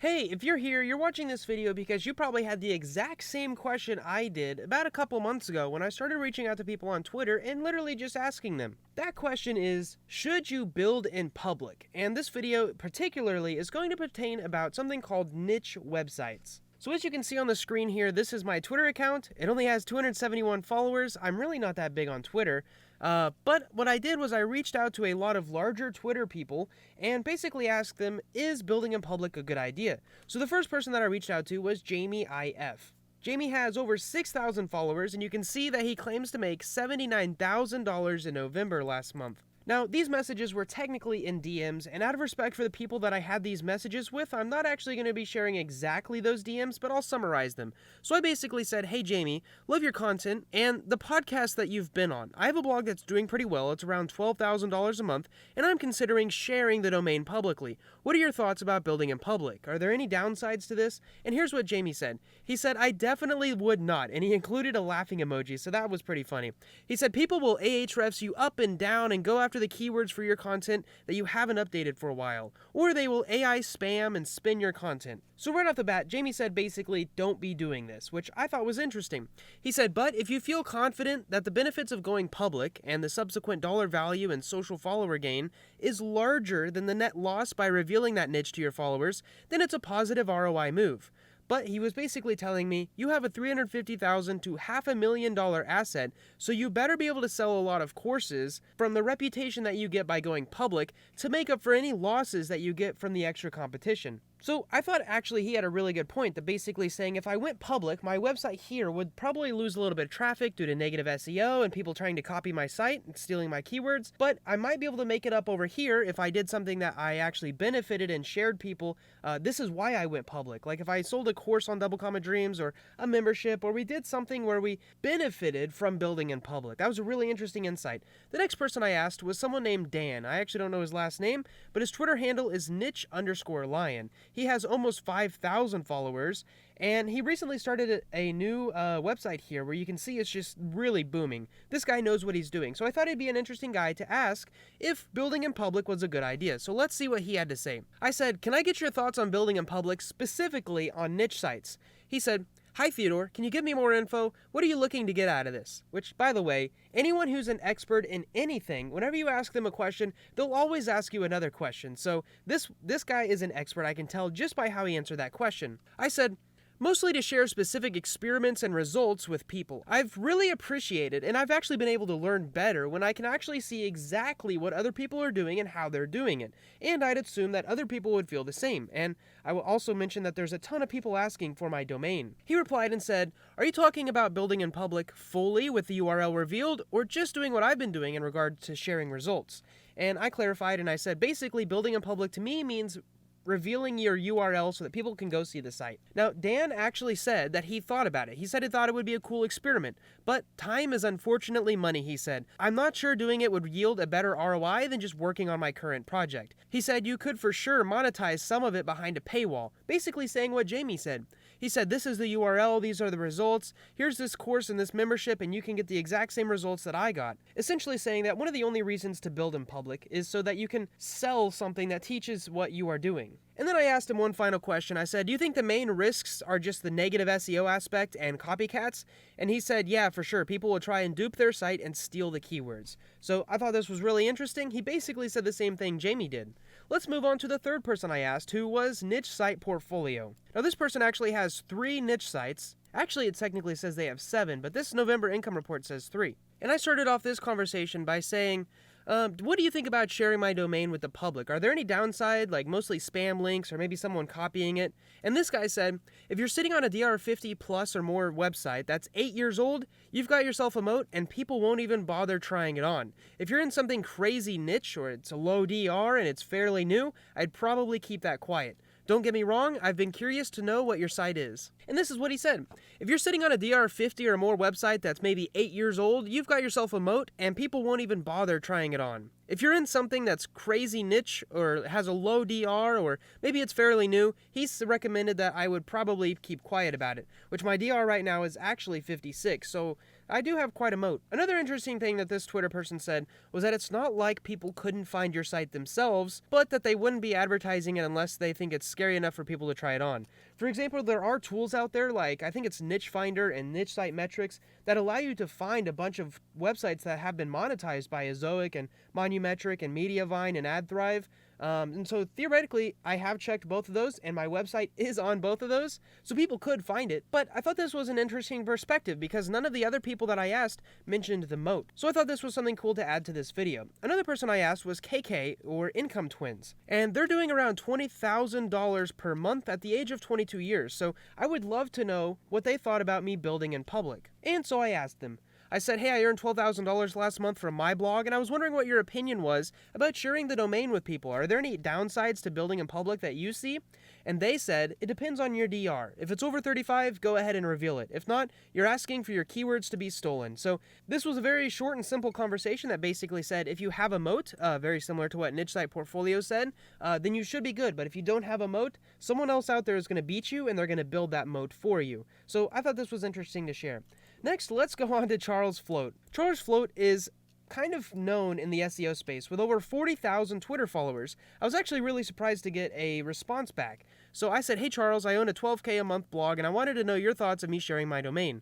Hey, if you're here, you're watching this video because you probably had the exact same question I did about a couple months ago when I started reaching out to people on Twitter and literally just asking them. That question is, should you build in public? And this video particularly is going to pertain about something called niche websites. So as you can see on the screen here, this is my Twitter account. It only has 271 followers. I'm really not that big on Twitter. But what I did was I reached out to a lot of larger Twitter people and basically asked them, is building in public a good idea? So the first person that I reached out to was Jamie IF. Jamie has over 6,000 followers, and you can see that he claims to make $79,000 in November last month. Now, these messages were technically in DMs, and out of respect for the people that I had these messages with, I'm not actually going to be sharing exactly those DMs, but I'll summarize them. So I basically said, hey Jamie, love your content and the podcast that you've been on. I have a blog that's doing pretty well. It's around $12,000 a month, and I'm considering sharing the domain publicly. What are your thoughts about building in public? Are there any downsides to this? And here's what Jamie said. He said, I definitely would not, and he included a laughing emoji, so that was pretty funny. He said, people will Ahrefs you up and down and go after the keywords for your content that you haven't updated for a while, or they will AI spam and spin your content. So right off the bat, Jamie said basically, don't be doing this, which I thought was interesting. He said, but if you feel confident that the benefits of going public and the subsequent dollar value and social follower gain is larger than the net loss by revealing that niche to your followers, then it's a positive ROI move. But he was basically telling me, you have a $350,000 to $500,000 asset, so you better be able to sell a lot of courses from the reputation that you get by going public to make up for any losses that you get from the extra competition. So I thought actually he had a really good point, that basically saying if I went public, my website here would probably lose a little bit of traffic due to negative SEO and people trying to copy my site and stealing my keywords, but I might be able to make it up over here if I did something that I actually benefited and shared people. This is why I went public. Like if I sold a course on Double Comma Dreams or a membership, or we did something where we benefited from building in public. That was a really interesting insight. The next person I asked was someone named Dan. I actually don't know his last name, but his Twitter handle is niche_lion. He has almost 5,000 followers, and he recently started a new website here where you can see it's just really booming. This guy knows what he's doing, so I thought he'd be an interesting guy to ask if building in public was a good idea. So let's see what he had to say. I said, can I get your thoughts on building in public, specifically on niche sites? He said, hi Theodore, can you give me more info? What are you looking to get out of this? Which, by the way, anyone who's an expert in anything, whenever you ask them a question, they'll always ask you another question. So this guy is an expert, I can tell just by how he answered that question. I said, mostly to share specific experiments and results with people. I've really appreciated, and I've actually been able to learn better when I can actually see exactly what other people are doing and how they're doing it. And I'd assume that other people would feel the same. And I will also mention that there's a ton of people asking for my domain. He replied and said, are you talking about building in public fully with the URL revealed, or just doing what I've been doing in regard to sharing results? And I clarified and I said, basically building in public to me means revealing your URL so that people can go see the site. Now, Dan actually said that he thought about it. He said he thought it would be a cool experiment, but time is unfortunately money, he said. I'm not sure doing it would yield a better ROI than just working on my current project. He said you could for sure monetize some of it behind a paywall, basically saying what Jamie said. He said, this is the URL, these are the results, here's this course and this membership, and you can get the exact same results that I got. Essentially saying that one of the only reasons to build in public is so that you can sell something that teaches what you are doing. And then I asked him one final question. I said, do you think the main risks are just the negative SEO aspect and copycats? And he said, yeah, for sure. People will try and dupe their site and steal the keywords. So I thought this was really interesting. He basically said the same thing Jamie did. Let's move on to the third person I asked, who was Niche Site Portfolio. Now this person actually has 3 niche sites. Actually, it technically says they have 7, but this November income report says 3. And I started off this conversation by saying, what do you think about sharing my domain with the public? Are there any downside, like mostly spam links or maybe someone copying it? And this guy said, if you're sitting on a DR50 plus or more website that's 8 years old, you've got yourself a moat and people won't even bother trying it on. If you're in something crazy niche or it's a low DR and it's fairly new, I'd probably keep that quiet. Don't get me wrong, I've been curious to know what your site is. And this is what he said. If you're sitting on a DR50 or more website that's maybe 8 years old, you've got yourself a moat and people won't even bother trying it on. If you're in something that's crazy niche or has a low DR or maybe it's fairly new, he's recommended that I would probably keep quiet about it, which my DR right now is actually 56, so I do have quite a moat. Another interesting thing that this Twitter person said was that it's not like people couldn't find your site themselves, but that they wouldn't be advertising it unless they think it's scary enough for people to try it on. For example, there are tools out there like, I think it's Niche Finder and Niche Site Metrics, that allow you to find a bunch of websites that have been monetized by Ezoic and Monumetric and Mediavine and AdThrive. And so theoretically, I have checked both of those, and my website is on both of those, so people could find it. But I thought this was an interesting perspective because none of the other people that I asked mentioned the moat. So I thought this was something cool to add to this video. Another person I asked was KK, or Income Twins, and they're doing around $20,000 per month at the age of 22 years. So I would love to know what they thought about me building in public. And so I asked them. I said, hey, I earned $12,000 last month from my blog, and I was wondering what your opinion was about sharing the domain with people. Are there any downsides to building in public that you see? And they said, it depends on your DR. If it's over 35, go ahead and reveal it. If not, you're asking for your keywords to be stolen. So this was a very short and simple conversation that basically said, if you have a moat, very similar to what Niche Site Portfolio said, then you should be good. But if you don't have a moat, someone else out there is going to beat you, and they're going to build that moat for you. So I thought this was interesting to share. Next, let's go on to Charles Float. Charles Float is kind of known in the SEO space with over 40,000 Twitter followers. I was actually really surprised to get a response back. So I said, hey Charles, I own a $12K a month blog and I wanted to know your thoughts of me sharing my domain.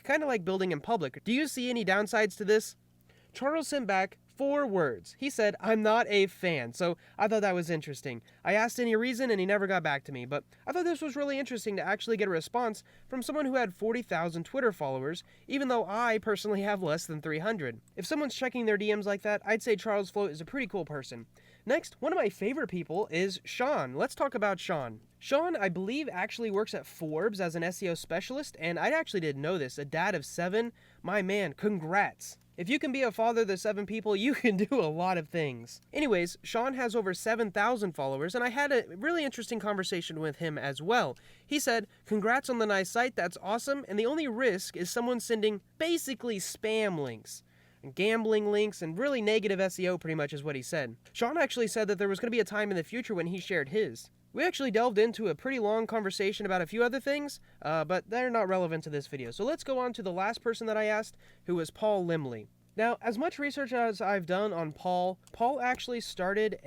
Kind of like building in public. Do you see any downsides to this? Charles sent back 4 words. He said, I'm not a fan. So I thought that was interesting. I asked any reason and he never got back to me, but I thought this was really interesting to actually get a response from someone who had 40,000 Twitter followers, even though I personally have less than 300. If someone's checking their DMs like that, I'd say Charles Float is a pretty cool person. Next, one of my favorite people is Sean. Let's talk about Sean. Sean, I believe, actually works at Forbes as an SEO specialist, and I actually didn't know this. A dad of 7? My man, congrats. If you can be a father to 7 people, you can do a lot of things. Anyways, Sean has over 7,000 followers, and I had a really interesting conversation with him as well. He said, congrats on the nice site, that's awesome, and the only risk is someone sending basically spam links. Gambling links, and really negative SEO pretty much is what he said. Sean actually said that there was going to be a time in the future when he shared his. We actually delved into a pretty long conversation about a few other things, but they're not relevant to this video. So let's go on to the last person that I asked, who was Paul Limley. Now, as much research as I've done on Paul actually started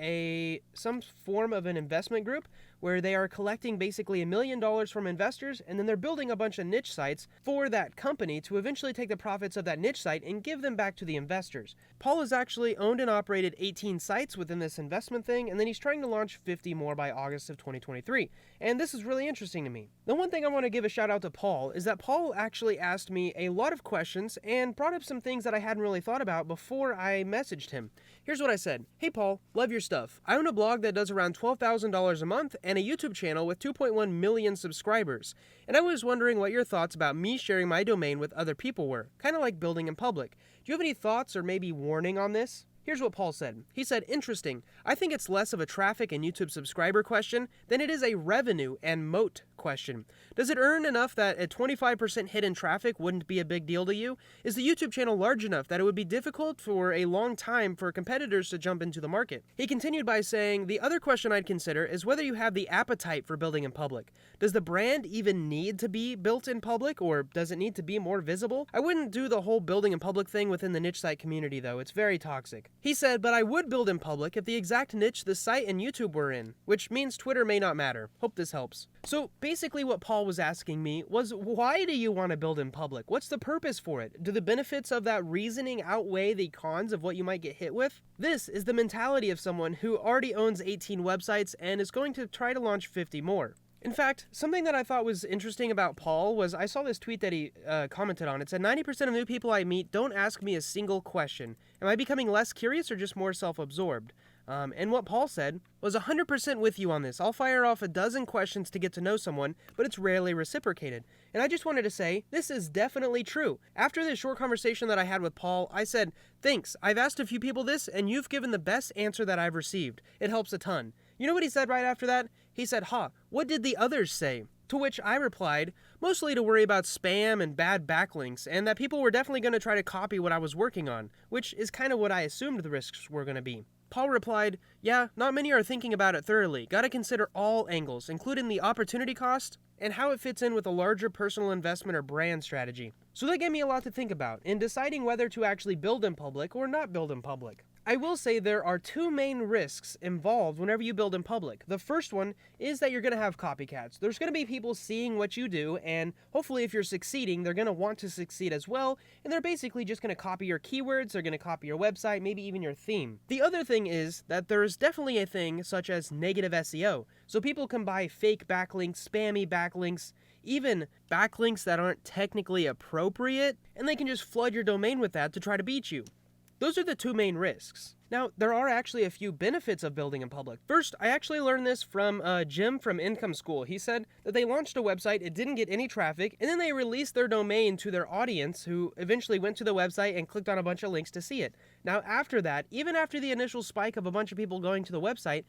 some form of an investment group where they are collecting basically $1 million from investors, and then they're building a bunch of niche sites for that company to eventually take the profits of that niche site and give them back to the investors. Paul has actually owned and operated 18 sites within this investment thing, and then he's trying to launch 50 more by August of 2023. And this is really interesting to me. The one thing I want to give a shout out to Paul is that Paul actually asked me a lot of questions and brought up some things that I hadn't really thought about before I messaged him. Here's what I said. Hey Paul, love your stuff. I own a blog that does around $12,000 a month and a YouTube channel with 2.1 million subscribers. And I was wondering what your thoughts about me sharing my domain with other people were, kind of like building in public. Do you have any thoughts or maybe warning on this? Here's what Paul said. He said, interesting. I think it's less of a traffic and YouTube subscriber question than it is a revenue and moat question. Does it earn enough that a 25% hit in traffic wouldn't be a big deal to you? Is the YouTube channel large enough that it would be difficult for a long time for competitors to jump into the market? He continued by saying, the other question I'd consider is whether you have the appetite for building in public. Does the brand even need to be built in public, or does it need to be more visible? I wouldn't do the whole building in public thing within the niche site community though. It's very toxic. He said, but I would build in public if the exact niche the site and YouTube were in, which means Twitter may not matter. Hope this helps. So basically what Paul was asking me was, why do you want to build in public? What's the purpose for it? Do the benefits of that reasoning outweigh the cons of what you might get hit with? This is the mentality of someone who already owns 18 websites and is going to try to launch 50 more. In fact, something that I thought was interesting about Paul was I saw this tweet that he commented on. It said, 90% of new people I meet don't ask me a single question. Am I becoming less curious or just more self-absorbed? And what Paul said was 100% with you on this. I'll fire off a dozen questions to get to know someone, but it's rarely reciprocated. And I just wanted to say, this is definitely true. After this short conversation that I had with Paul, I said, thanks, I've asked a few people this, and you've given the best answer that I've received. It helps a ton. You know what he said right after that? He said, what did the others say? To which I replied, mostly to worry about spam and bad backlinks, and that people were definitely going to try to copy what I was working on, which is kind of what I assumed the risks were going to be. Paul replied, "Yeah, not many are thinking about it thoroughly. Gotta consider all angles, including the opportunity cost and how it fits in with a larger personal investment or brand strategy." So that gave me a lot to think about in deciding whether to actually build in public or not build in public. I will say there are two main risks involved whenever you build in public. The first one is that you're going to have copycats. There's going to be people seeing what you do, and hopefully if you're succeeding, they're going to want to succeed as well, and they're basically just going to copy your keywords, they're going to copy your website, maybe even your theme. The other thing is that there's definitely a thing such as negative SEO. So people can buy fake backlinks, spammy backlinks, even backlinks that aren't technically appropriate, and they can just flood your domain with that to try to beat you. Those are the two main risks. Now, there are actually a few benefits of building in public. First, I actually learned this from Jim from Income School. He said that they launched a website, it didn't get any traffic, and then they released their domain to their audience who eventually went to the website and clicked on a bunch of links to see it. Now, after that, even after the initial spike of a bunch of people going to the website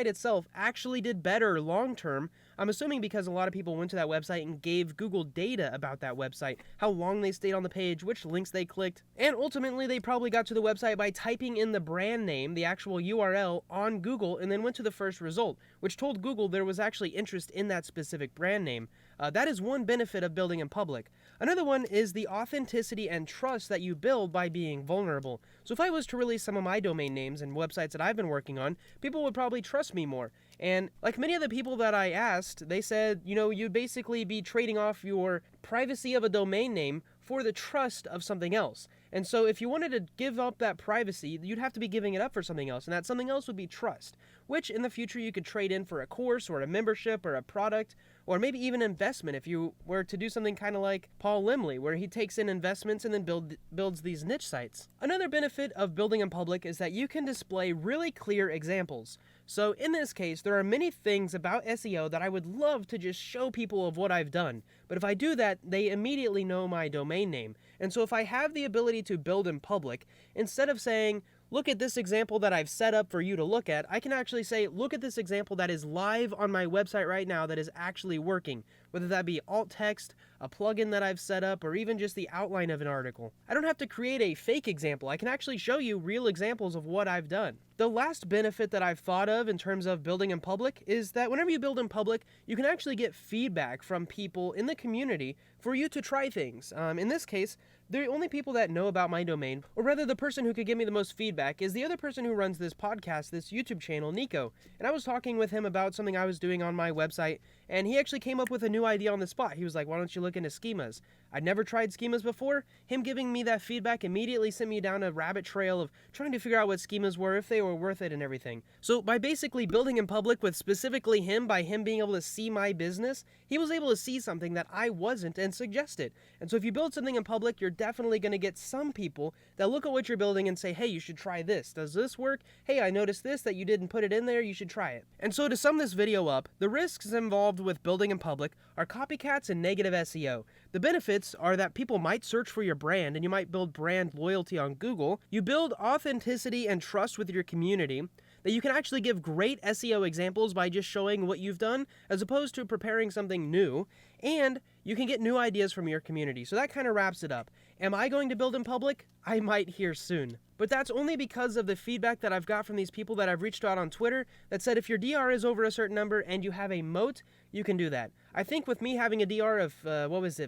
itself actually did better long term. I'm assuming because a lot of people went to that website and gave Google data about that website, how long they stayed on the page, which links they clicked, and ultimately they probably got to the website by typing in the brand name, the actual URL, on Google, and then went to the first result, which told Google there was actually interest in that specific brand name. That is one benefit of building in public. Another one is the authenticity and trust that you build by being vulnerable. So if I was to release some of my domain names and websites that I've been working on, people would probably trust me more. And like many of the people that I asked, they said, you'd basically be trading off your privacy of a domain name for the trust of something else. And so if you wanted to give up that privacy, you'd have to be giving it up for something else, and that something else would be trust, which in the future you could trade in for a course or a membership or a product, or maybe even investment if you were to do something kind of like Paul Limley, where he takes in investments and then builds these niche sites. Another benefit of building in public is that you can display really clear examples. So in this case, there are many things about SEO that I would love to just show people of what I've done. But if I do that, they immediately know my domain name. And so if I have the ability to build in public, instead of saying, look at this example that I've set up for you to look at, I can actually say, look at this example that is live on my website right now that is actually working, whether that be alt text, a plugin that I've set up, or even just the outline of an article. I don't have to create a fake example. I can actually show you real examples of what I've done. The last benefit that I've thought of in terms of building in public is that whenever you build in public, you can actually get feedback from people in the community for you to try things. In this case, the only people that know about my domain, or rather the person who could give me the most feedback, is the other person who runs this podcast, this YouTube channel, Nico. And I was talking with him about something I was doing on my website, and he actually came up with a new idea on the spot. He was like, why don't you look into schemas? I'd never tried schemas before. Him giving me that feedback immediately sent me down a rabbit trail of trying to figure out what schemas were, if they were worth it and everything. So by basically building in public with specifically him, by him being able to see my business, he was able to see something that I wasn't and suggest it. And so if you build something in public, you're definitely going to get some people that look at what you're building and say, hey, you should try this. Does this work? Hey, I noticed this, that you didn't put it in there, you should try it. And so to sum this video up, the risks involved with building in public are copycats and negative SEO. The benefits are that people might search for your brand and you might build brand loyalty on Google. You build authenticity and trust with your community, that you can actually give great SEO examples by just showing what you've done as opposed to preparing something new, and you can get new ideas from your community. So that kind of wraps it up. Am I going to build in public? I might here soon. But that's only because of the feedback that I've got from these people that I've reached out on Twitter that said if your DR is over a certain number and you have a moat, you can do that. I think with me having a DR of,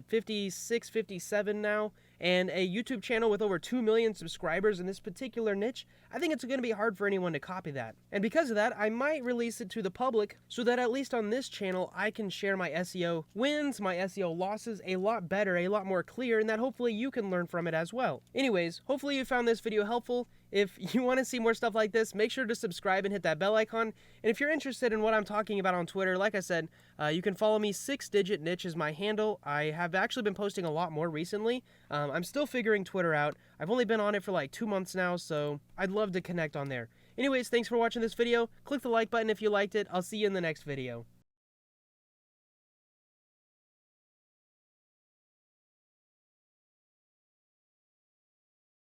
56, 57 now, and a YouTube channel with over 2 million subscribers in this particular niche, I think it's going to be hard for anyone to copy that. And because of that, I might release it to the public so that at least on this channel, I can share my SEO wins, my SEO losses a lot better, a lot more clear, and that hopefully you can learn from it as well. Anyways, hopefully you found this video helpful. If you want to see more stuff like this, make sure to subscribe and hit that bell icon. And if you're interested in what I'm talking about on Twitter, like I said, you can follow me. 6digit Niche is my handle. I have actually been posting a lot more recently. I'm still figuring Twitter out. I've only been on it for like 2 months now, so I'd love to connect on there. Anyways, thanks for watching this video. Click the like button if you liked it. I'll see you in the next video.